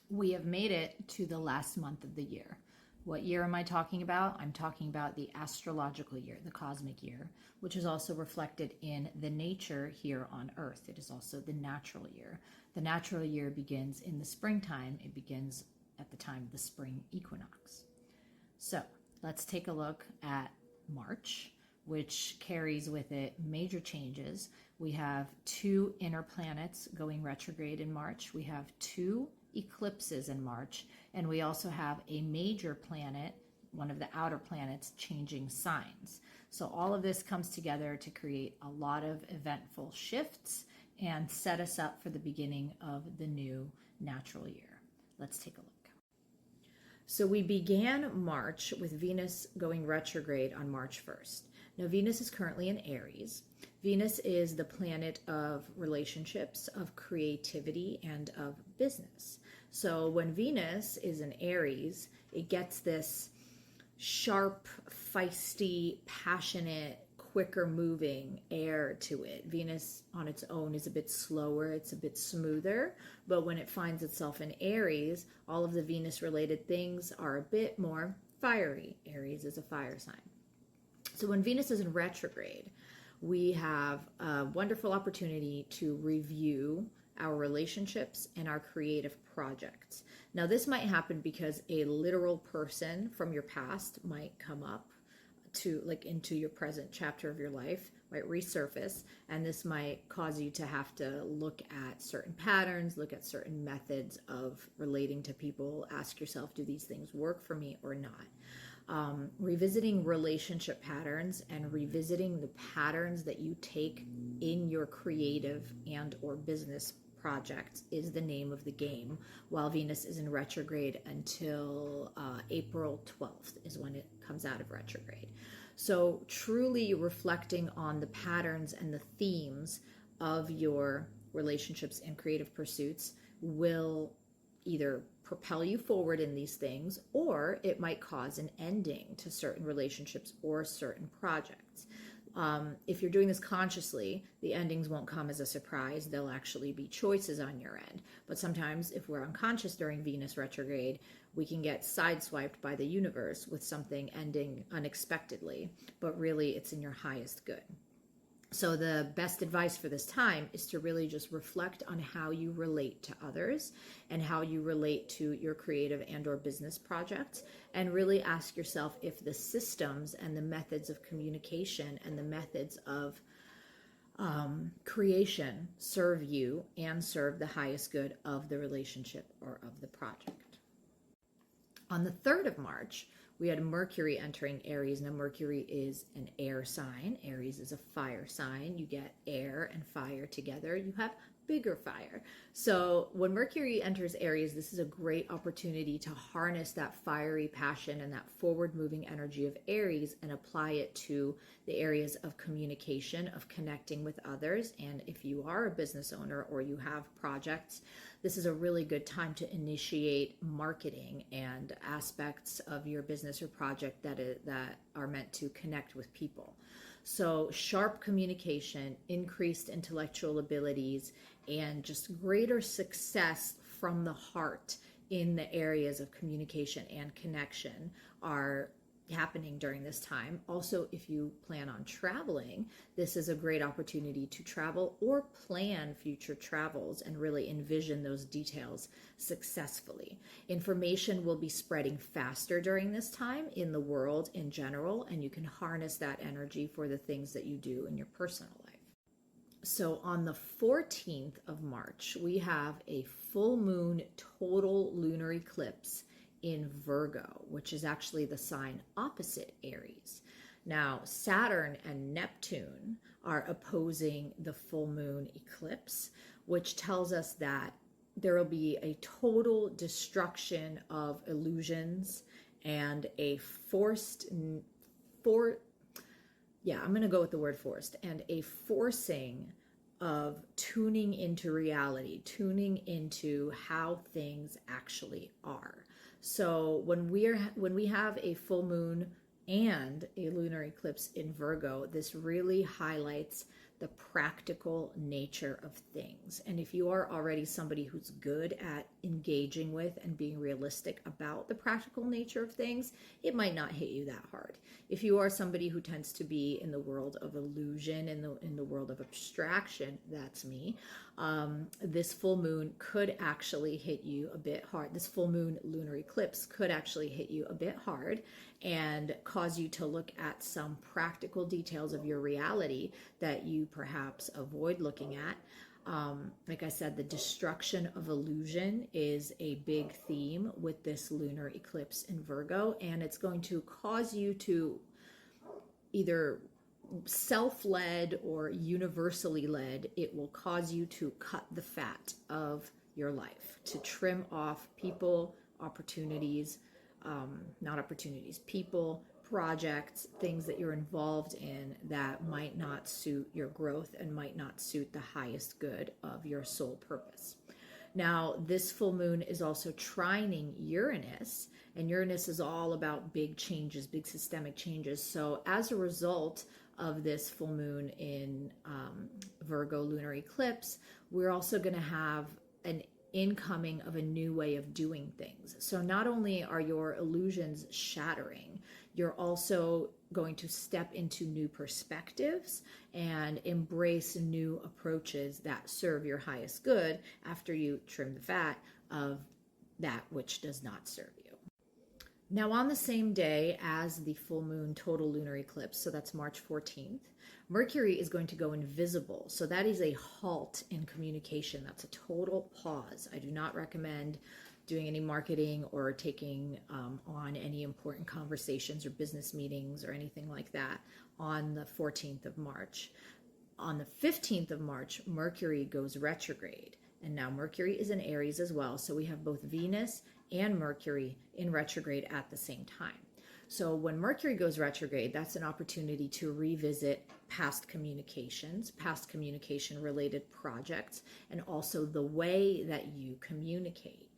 We have made it to the last month of the year. What year am I talking about? I'm talking about the astrological year, the cosmic year, which is also reflected in the nature here on Earth. It is also the natural year. The natural year begins in the springtime. It begins at the time of the spring equinox. So let's take a look at March, which carries with it major changes. We have 2 inner planets going retrograde in March. We have 2 eclipses in March, and we also have a major planet, one of the outer planets, changing signs. So all of this comes together to create a lot of eventful shifts and set us up for the beginning of the new natural year. Let's take a look. So we began March with Venus going retrograde on March 1st. Now, Venus is currently in Aries. Venus is the planet of relationships, of creativity, and of business. So when Venus is in Aries, it gets this sharp, feisty, passionate, quicker moving air to it. Venus on its own is a bit slower, it's a bit smoother, but when it finds itself in Aries, all of the Venus related things are a bit more fiery. Aries is a fire sign. So when Venus is in retrograde, we have a wonderful opportunity to review our relationships and our creative projects. Now, this might happen because a literal person from your past might come up to into your present chapter of your life, might resurface, and this might cause you to have to look at certain patterns, look at certain methods of relating to people, ask yourself, do these things work for me or not? Revisiting relationship patterns and revisiting the patterns that you take in your creative and or business projects is the name of the game, while Venus is in retrograde until April 12th is when it comes out of retrograde. So truly reflecting on the patterns and the themes of your relationships and creative pursuits will either propel you forward in these things, or it might cause an ending to certain relationships or certain projects. If you're doing this consciously, the endings won't come as a surprise. They'll actually be choices on your end. But sometimes if we're unconscious during Venus retrograde, we can get sideswiped by the universe with something ending unexpectedly, but really it's in your highest good. So the best advice for this time is to really just reflect on how you relate to others and how you relate to your creative and or business projects, and really ask yourself if the systems and the methods of communication and the methods of creation serve you and serve the highest good of the relationship or of the project. On the 3rd of March, we had Mercury entering Aries. Now, Mercury is an air sign. Aries is a fire sign. You get air and fire together, you have bigger fire. So when Mercury enters Aries, this is a great opportunity to harness that fiery passion and that forward-moving energy of Aries and apply it to the areas of communication, of connecting with others. And if you are a business owner or you have projects, this is a really good time to initiate marketing and aspects of your business or project that are meant to connect with people. So sharp communication, increased intellectual abilities, and just greater success from the heart in the areas of communication and connection are happening during this time. Also, if you plan on traveling, this is a great opportunity to travel or plan future travels and really envision those details successfully. Information will be spreading faster during this time in the world in general, and you can harness that energy for the things that you do in your personal life. So on the 14th of March, we have a full moon total lunar eclipse in Virgo, which is actually the sign opposite Aries. Now, Saturn and Neptune are opposing the full moon eclipse, which tells us that there will be a total destruction of illusions and a forcing, and a forcing of tuning into reality, tuning into how things actually are. So when we have a full moon and a lunar eclipse in Virgo, this really highlights the practical nature of things. And if you are already somebody who's good at engaging with and being realistic about the practical nature of things, it might not hit you that hard. If you are somebody who tends to be in the world of illusion, in the world of abstraction, that's me, this full moon could actually hit you a bit hard. This full moon lunar eclipse could actually hit you a bit hard and cause you to look at some practical details of your reality that you perhaps avoid looking at. Like I said, the destruction of illusion is a big theme with this lunar eclipse in Virgo, and it's going to cause you to either self-led or universally led, it will cause you to cut the fat of your life, to trim off people, opportunities, people, projects, things that you're involved in that might not suit your growth and might not suit the highest good of your soul purpose. Now, this full moon is also trining Uranus, and Uranus is all about big changes, big systemic changes. So as a result of this full moon in Virgo lunar eclipse, we're also going to have an incoming of a new way of doing things. So not only are your illusions shattering, you're also going to step into new perspectives and embrace new approaches that serve your highest good after you trim the fat of that which does not serve you. Now, on the same day as the full moon total lunar eclipse, so that's March 14th, Mercury is going to go invisible. So that is a halt in communication. That's a total pause. I do not recommend doing any marketing or taking on any important conversations or business meetings or anything like that on the 14th of March. On the 15th of March, Mercury goes retrograde. And now Mercury is in Aries as well. So we have both Venus and Mercury in retrograde at the same time. So when Mercury goes retrograde, that's an opportunity to revisit past communications, past communication related projects, and also the way that you communicate.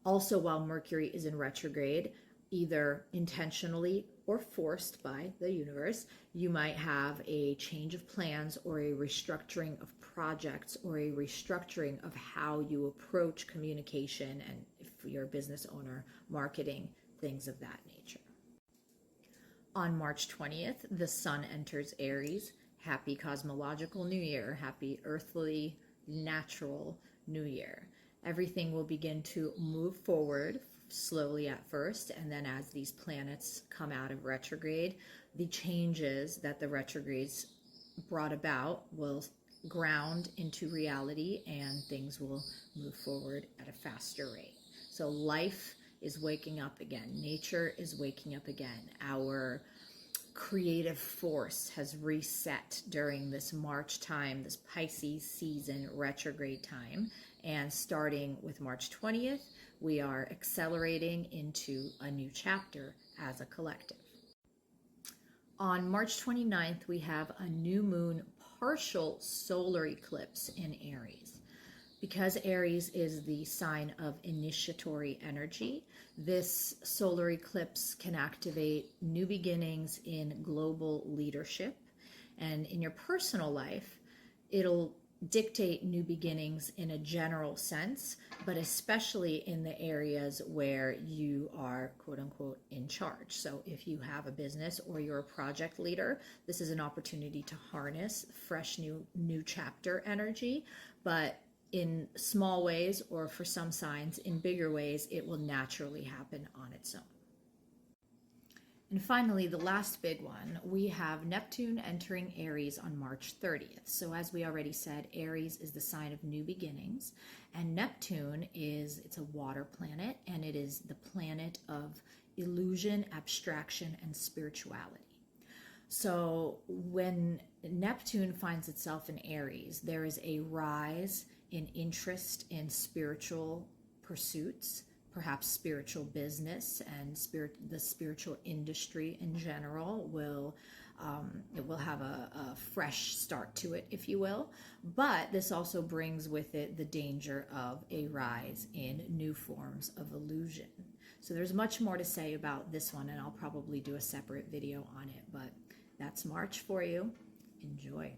Also, while Mercury is in retrograde, either intentionally or forced by the universe, you might have a change of plans or a restructuring of projects or a restructuring of how you approach communication, and if you're a business owner, marketing, things of that nature. On March 20th, the sun enters Aries. Happy cosmological new year. Happy earthly, natural new year. Everything will begin to move forward slowly at first, and then as these planets come out of retrograde, the changes that the retrogrades brought about will ground into reality and things will move forward at a faster rate. So life is waking up again. Nature is waking up again. Our creative force has reset during this March time, this Pisces season retrograde time. And starting with March 20th, we are accelerating into a new chapter as a collective. On March 29th, we have a new moon partial solar eclipse in Aries. Because Aries is the sign of initiatory energy, this solar eclipse can activate new beginnings in global leadership. And in your personal life, it'll dictate new beginnings in a general sense, but especially in the areas where you are quote unquote in charge. So if you have a business or you're a project leader, this is an opportunity to harness fresh new chapter energy, but in small ways, or for some signs in bigger ways, it will naturally happen on its own. And finally, the last big one, we have Neptune entering Aries on March 30th. So as we already said, Aries is the sign of new beginnings, and Neptune it's a water planet, and it is the planet of illusion, abstraction, and spirituality. So when Neptune finds itself in Aries, there is a rise in interest in spiritual pursuits, perhaps spiritual business, and the spiritual industry in general it will have a fresh start to it, if you will. But this also brings with it the danger of a rise in new forms of illusion. So there's much more to say about this one, and I'll probably do a separate video on it, but that's March for you. Enjoy.